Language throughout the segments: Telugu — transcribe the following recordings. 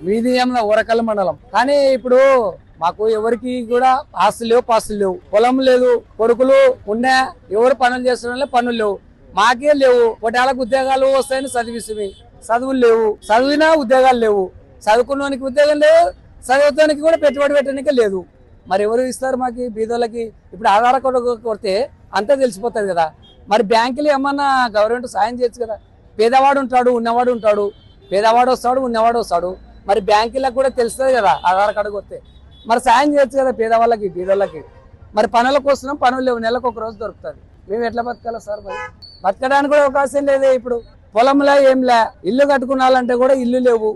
మీదియంలో ఓరకల్ మండలం. కానీ ఇప్పుడు మాకు ఎవరికి కూడా ఆస్తులు లేవు, పాస్తులు లేవు, పొలం లేదు, కొడుకులు ఉన్నా ఎవరు పనులు చేస్తున్న పనులు లేవు, మాకే లేవు. ఒకటేళ్ళకు ఉద్యోగాలు వస్తాయని చదివిస్తుంది, చదువులు లేవు, చదివినా ఉద్యోగాలు లేవు, చదువుకున్నోనికి ఉద్యోగం లేవు, చదువుతానికి కూడా పెట్టుబడి పెట్టడానికి లేదు. మరి ఎవరు ఇస్తారు మాకు బీదోళ్ళకి? ఇప్పుడు ఆధార్ కార్డు కొడితే అంతా తెలిసిపోతుంది కదా. మరి బ్యాంకులు ఏమన్నా గవర్నమెంట్ సాయం చేయొచ్చు కదా. పేదవాడు ఉంటాడు, ఉన్నవాడు ఉంటాడు, పేదవాడు వస్తాడు, ఉన్నవాడు వస్తాడు. మరి బ్యాంకులకు కూడా తెలుస్తుంది కదా ఆధార్ కార్డు కొడితే. మరి సాయం చేయొచ్చు కదా పేదవాళ్ళకి, బీదోళ్ళకి. మరి పనులకు వస్తున్నాం, పనులు లేవు, నెలకు ఒక రోజు దొరుకుతుంది. మేము ఎట్లా బతకాలి సార్? మరి బతకడానికి కూడా అవకాశం లేదే. ఇప్పుడు పొలంలో ఏంలే, ఇల్లు కట్టుకున్నాలంటే కూడా ఇల్లు లేవు,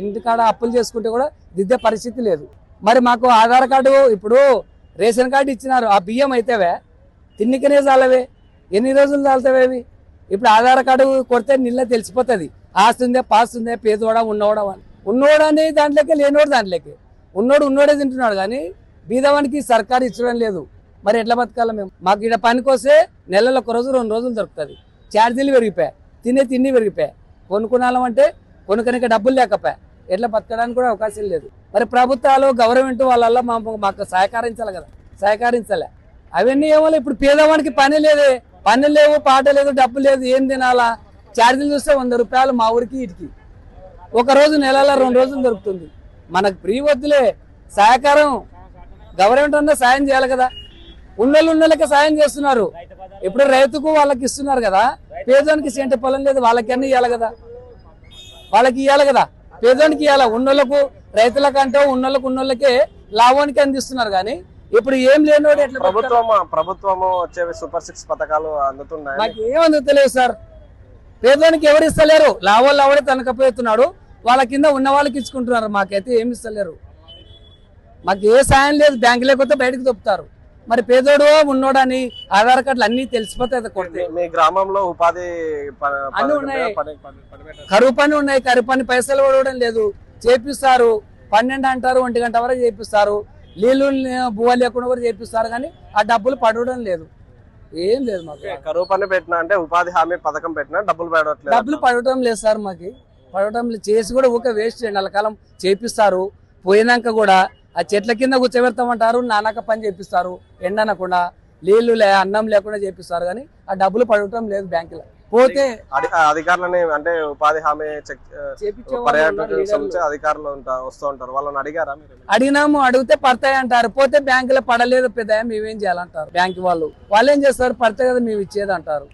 ఇంటికాడ అప్పులు చేసుకుంటే కూడా దిద్దే పరిస్థితి లేదు. మరి మాకు ఆధార్ కార్డు, ఇప్పుడు రేషన్ కార్డు ఇచ్చినారు, ఆ బియ్యం అయితేవే తిన్నికనే చాలవే, ఎన్ని రోజులు చాలుతావేవి? ఇప్పుడు ఆధార్ కార్డు కొడితే నిల్ల తెలిసిపోతుంది ఆస్తుందే పాస్తుందే, పేదోడా ఉన్నోడా అని. ఉన్నోడని దాంట్లోకి, లేనోడు దాంట్లోకి. ఉన్నోడే తింటున్నాడు కానీ బీదవానికి సర్కారు ఇచ్చడం లేదు. మరి ఎట్లా బతకాలి మేము? మాకు ఇక్కడ పనికి వస్తే నెలలో ఒక రోజు 2 రోజులు దొరుకుతుంది. ఛార్జీలు పెరిగిపోయాయి, తిండి పెరిగిపోయాయి, కొనుక్కున్నామంటే కొనుక్కనికి డబ్బులు లేకపోయా. ఎట్లా బతకడానికి కూడా అవకాశం లేదు. మరి ప్రభుత్వాలు గవర్నమెంట్ వాళ్ళ మాకు సహకరించాలి కదా, సహకరించాలి. అవన్నీ ఏమో ఇప్పుడు పేదవానికి పని లేదే, పని లేవు, పాట లేదు, డబ్బు లేదు, ఏం తినాలా? ఛార్జీలు చూస్తే 100 రూపాయలు మా ఊరికి ఇటుకి. ఒక రోజు నెలలో 2 రోజులు దొరుకుతుంది. మనకు ఫ్రీ వద్దులే, సహకారం గవర్నమెంట్ అన్నా సాయం చేయాలి కదా. ఉన్నోళ్ళకే సాయం చేస్తున్నారు. ఇప్పుడు రైతుకు వాళ్ళకి ఇస్తున్నారు కదా, పేదోనికి సెంటు పొలం లేదు, వాళ్ళకన్నీ ఇవ్వాలి కదా, వాళ్ళకి ఇవ్వాలి కదా, పేదోనికి ఇవ్వాలి. ఉన్నోళ్ళకు రైతులకంటే ఉన్నోళ్ళకే లాభానికి అందిస్తున్నారు. కానీ ఇప్పుడు ఏం లేనోడు ఎట్లా? ప్రభుత్వము వచ్చే సూపర్ 6 పథకాలు అందుతున్నాయి, మాకు ఏం అందుతలేవు సార్. పేదోనికి ఎవరు ఇస్తలేరు, లాభాలు తనకపోతున్నాడు, వాళ్ళ కింద ఉన్న వాళ్ళకి ఇచ్చుకుంటున్నారు. మాకైతే ఏమి ఇస్తలేరు, మాకు ఏ సాయం లేదు. బ్యాంకు లేకపోతే బయటకు తొప్పుతారు. మరి పేదోడు ఉన్నోడని ఆధార్ కార్డులు అన్ని తెలిసిపోతాయి కొడితే. మీ గ్రామంలో ఉపాధి అన్ని ఉన్నాయి, కరువు పని ఉన్నాయి, కరువు పని పైసలు పడడం లేదు. చేపిస్తారు, 12 అంటారు, 1 గంట వరకు చేపిస్తారు, నీళ్లు బువ్వ లేకుండా కూడా చేపిస్తారు. కానీ ఆ డబ్బులు పడడం లేదు, ఏం లేదు మాకు. కరువు పని పెట్టినా అంటే ఉపాధి హామీ పథకం పెట్టినా డబ్బులు పడటం లేదు సార్. మాకు పడటం లేదు, చేసి కూడా ఊక వేస్ట్. నెలకాలం చేపిస్తారు, పోయినాక కూడా ఆ చెట్ల కింద కూర్చోబెడతామంటారు, నానక పని చేపిస్తారు, ఎండనకుండా, నీళ్లు అన్నం లేకుండా చేపిస్తారు. కానీ ఆ డబ్బులు పడటం లేదు బ్యాంకులో. పోతే అధికారులని అంటే ఉపాధి హామీ పర్యాటక అధికారులు వస్తూ ఉంటారు, వాళ్ళని అడిగారా? అడిగినాము, అడిగితే పడతాయి అంటారు. పోతే బ్యాంకులో పడలేదు పెద్ద, మేమేం చేయాలంటారు. బ్యాంకు వాళ్ళు ఏం చేస్తారు? పడతాయి కదా మేము ఇచ్చేది అంటారు.